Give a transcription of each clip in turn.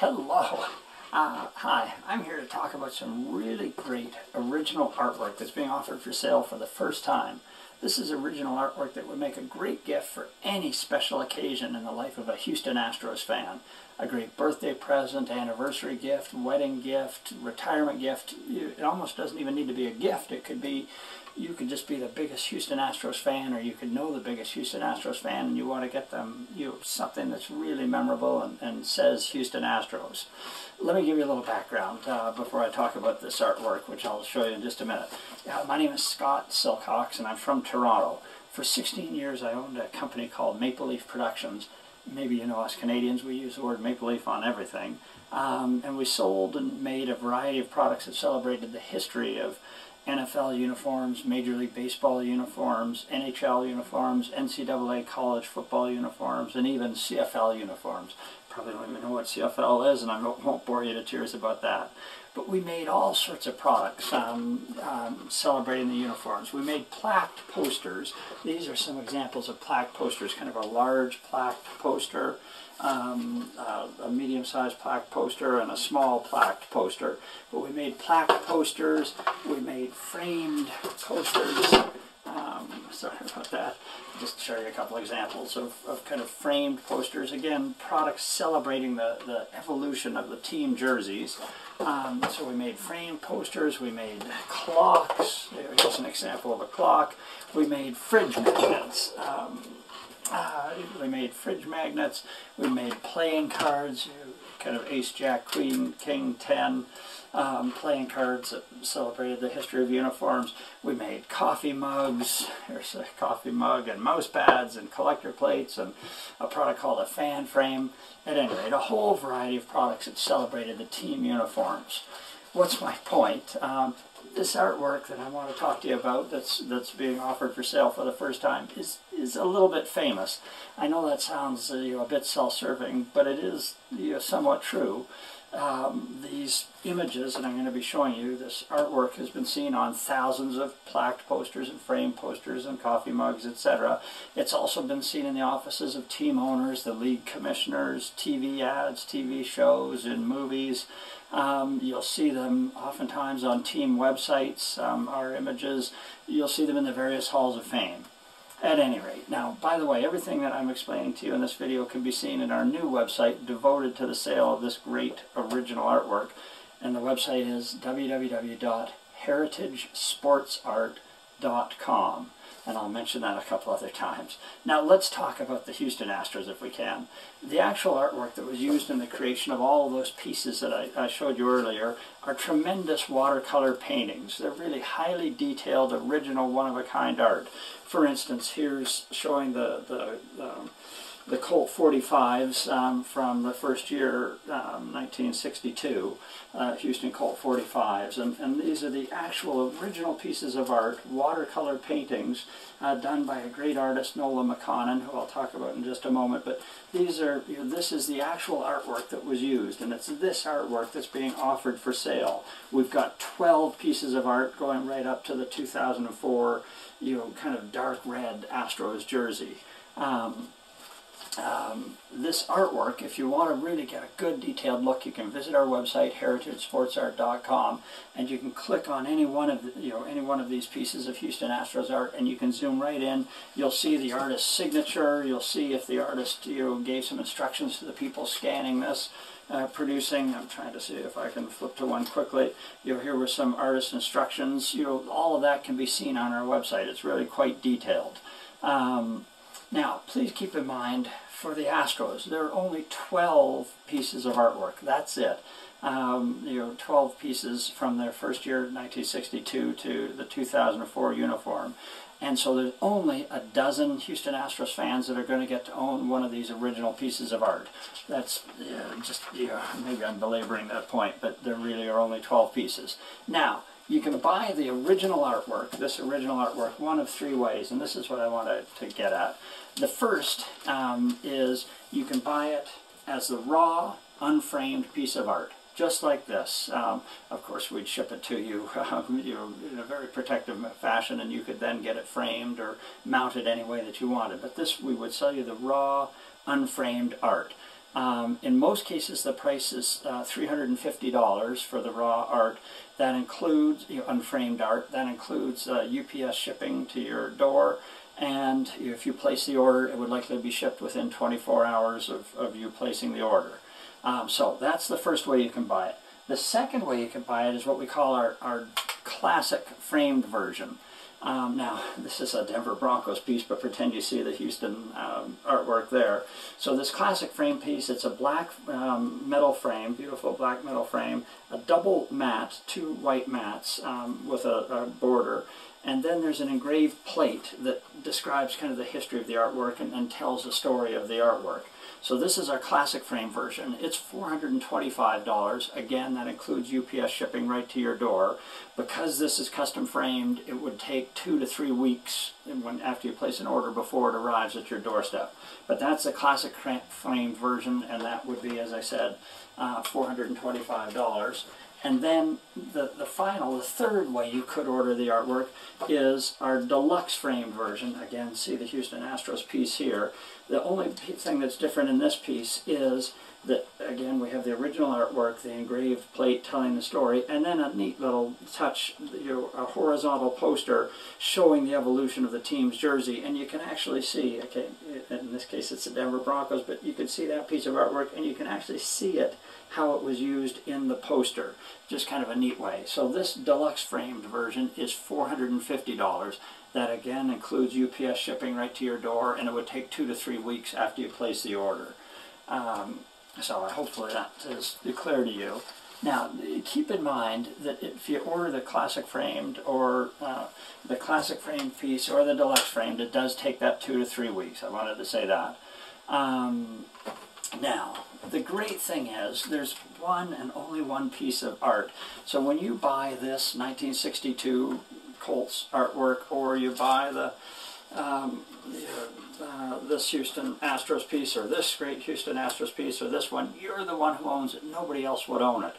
Hello. Hi, I'm here to talk about some really great original artwork that's being offered for sale for the first time. This is original artwork that would make a great gift for any special occasion in the life of a Houston Astros fan. A great birthday present, anniversary gift, wedding gift, retirement gift. It almost doesn't even need to be a gift. It could be, you could just be the biggest Houston Astros fan, or you could know the biggest Houston Astros fan and you want to get them something that's really memorable and says Houston Astros. Let me give you a little background before I talk about this artwork, which I'll show you in just a minute. My name is Scott Silcox and I'm from Toronto. For 16 years I owned a company called Maple Leaf Productions. Maybe you know us Canadians, we use the word maple leaf on everything. And we sold and made a variety of products that celebrated the history of NFL uniforms, Major League Baseball uniforms, NHL uniforms, NCAA college football uniforms, and even CFL uniforms. Probably don't even know what CFL is, and I won't bore you to tears about that. But we made all sorts of products celebrating the uniforms. We made plaqued posters. These are some examples of plaqued posters, kind of a large plaqued poster, a medium-sized plaqued poster, and a small plaqued poster. But we made plaqued posters, we made framed posters. Sorry about that. Just to show you a couple examples of kind of framed posters. Again, products celebrating the evolution of the team jerseys. So we made framed posters, we made clocks. Here's an example of a clock. We made fridge magnets. We made playing cards, kind of ace, jack, queen, king, 10. Playing cards that celebrated the history of uniforms. We made coffee mugs. Here's a coffee mug, and mouse pads and collector plates, and a product called a fan frame. At any rate, a whole variety of products that celebrated the team uniforms. What's my point? This artwork that I want to talk to you about that's being offered for sale for the first time is a little bit famous. I know that sounds a bit self-serving, but it is somewhat true. These images that I'm going to be showing you, this artwork has been seen on thousands of plaqued posters and framed posters and coffee mugs, etc. It's also been seen in the offices of team owners, the league commissioners, TV ads, TV shows, in movies. You'll see them oftentimes on team websites, our images. You'll see them in the various halls of fame. At any rate, now, by the way, everything that I'm explaining to you in this video can be seen in our new website devoted to the sale of this great original artwork. And the website is www.heritagesportsart.com. And I'll mention that a couple other times. Now let's talk about the Houston Astros if we can. The actual artwork that was used in the creation of all of those pieces that I showed you earlier are tremendous watercolor paintings. They're really highly detailed, original, one-of-a-kind art. For instance, here's showing the Colt 45s from the first year, 1962, Houston Colt 45s. And these are the actual original pieces of art, watercolor paintings done by a great artist, Nola McConnon, who I'll talk about in just a moment. But these are, this is the actual artwork that was used, and it's this artwork that's being offered for sale. We've got 12 pieces of art going right up to the 2004, kind of dark red Astros jersey. This artwork, if you want to really get a good detailed look, you can visit our website, heritagesportsart.com, and you can click on any one of these pieces of Houston Astros art, and you can zoom right in. You'll see the artist's signature. You'll see if the artist gave some instructions to the people scanning this, producing. I'm trying to see if I can flip to one quickly. Here were some artist instructions. All of that can be seen on our website. It's really quite detailed. Now, please keep in mind, for the Astros, there are only 12 pieces of artwork. That's it. 12 pieces from their first year, 1962, to the 2004 uniform. And so there's only a dozen Houston Astros fans that are going to get to own one of these original pieces of art. That's maybe I'm belaboring that point, but there really are only 12 pieces. Now, you can buy the original artwork, this original artwork, one of three ways, and this is what I wanted to get at. The first is you can buy it as the raw, unframed piece of art, just like this. Of course, we'd ship it to you, in a very protective fashion, and you could then get it framed or mounted any way that you wanted. But this, we would sell you the raw, unframed art. In most cases, the price is $350 for the raw art. That includes unframed art. That includes UPS shipping to your door. And if you place the order, it would likely be shipped within 24 hours of you placing the order. So that's the first way you can buy it. The second way you can buy it is what we call our classic framed version. Now, this is a Denver Broncos piece, but pretend you see the Houston artwork there. So this classic frame piece, it's a black metal frame, beautiful black metal frame, a double mat, 2 white mats with a border, and then there's an engraved plate that describes kind of the history of the artwork and tells the story of the artwork. So this is our classic frame version. It's $425. Again, that includes UPS shipping right to your door. Because this is custom framed, it would take 2 to 3 weeks after you place an order before it arrives at your doorstep. But that's the classic framed version, and that would be, as I said, $425. And then the third way you could order the artwork is our deluxe framed version. Again, see the Houston Astros piece here. The only thing that's different in this piece is that, again, we have the original artwork, the engraved plate telling the story, and then a neat little touch, a horizontal poster showing the evolution of the team's jersey. And you can actually see, okay, in this case it's the Denver Broncos, but you can see that piece of artwork and you can actually see it, how it was used in the poster. Just kind of a neat way. So this deluxe framed version is $450. That again includes UPS shipping right to your door, and it would take 2 to 3 weeks after you place the order. So hopefully that is clear to you. Now, keep in mind that if you order the classic framed or the classic framed piece or the deluxe framed, it does take that 2 to 3 weeks. I wanted to say that. Now, the great thing is there's one and only one piece of art. So when you buy this 1962 Colts artwork, or you buy this Houston Astros piece, or this great Houston Astros piece, or this one, you're the one who owns it. Nobody else would own it.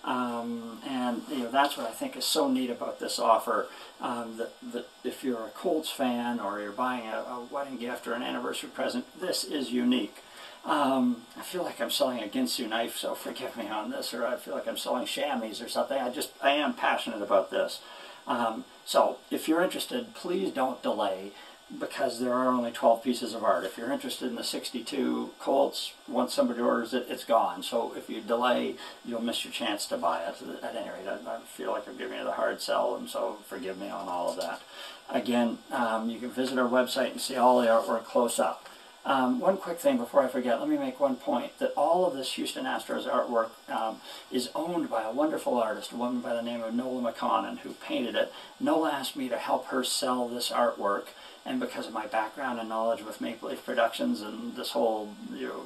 And that's what I think is so neat about this offer, that if you're a Colts fan or you're buying a wedding gift or an anniversary present, this is unique. I feel like I'm selling a Ginsu knife, so forgive me on this, or I feel like I'm selling chamois or something. I am passionate about this. So if you're interested, please don't delay, because there are only 12 pieces of art. If you're interested in the 62 Colts, once somebody orders it, it's gone. So if you delay, you'll miss your chance to buy it. At any rate, I feel like I'm giving you the hard sell, and so forgive me on all of that. Again, you can visit our website and see all the artwork close up. One quick thing before I forget, let me make one point, that all of this Houston Astros artwork is owned by a wonderful artist, a woman by the name of Nola McConnon, who painted it. Nola asked me to help her sell this artwork, and because of my background and knowledge with Maple Leaf Productions and this whole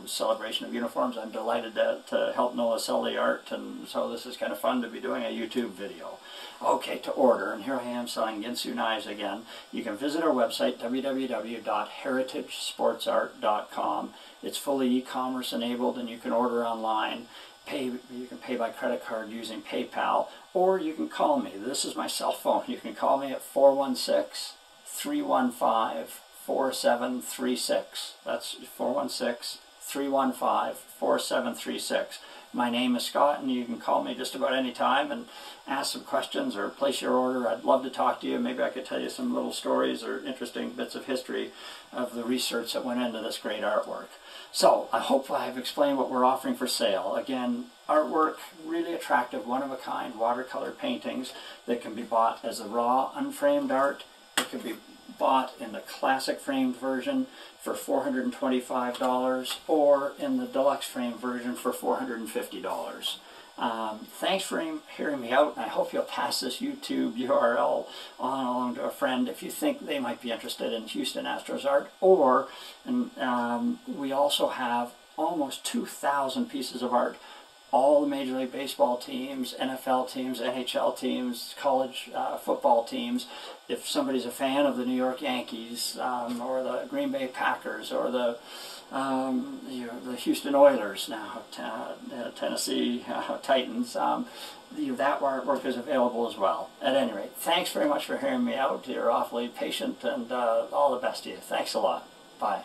celebration of uniforms, I'm delighted to help Nola sell the art, and so this is kind of fun to be doing a YouTube video. Okay, to order, and here I am selling Ginsu knives again. You can visit our website, www.heritagesportsart.com. It's fully e-commerce enabled, and you can order online. You can pay by credit card using PayPal, or you can call me. This is my cell phone. You can call me at 416-315-4736. That's 416-315-4736. My name is Scott, and you can call me just about any time and ask some questions or place your order. I'd love to talk to you. Maybe I could tell you some little stories or interesting bits of history of the research that went into this great artwork. So I hope I've explained what we're offering for sale. Again, artwork, really attractive, one-of-a-kind watercolor paintings that can be bought as a raw, unframed art. It can be bought in the classic framed version for $425, or in the deluxe framed version for $450. Thanks for hearing me out, and I hope you'll pass this YouTube URL on along to a friend if you think they might be interested in Houston Astros art. Or, we also have almost 2,000 pieces of art. All the Major League Baseball teams, NFL teams, NHL teams, college football teams. If somebody's a fan of the New York Yankees, or the Green Bay Packers, or the Houston Oilers now, Tennessee Titans, that artwork is available as well. At any rate, thanks very much for hearing me out. You're awfully patient, and all the best to you. Thanks a lot. Bye.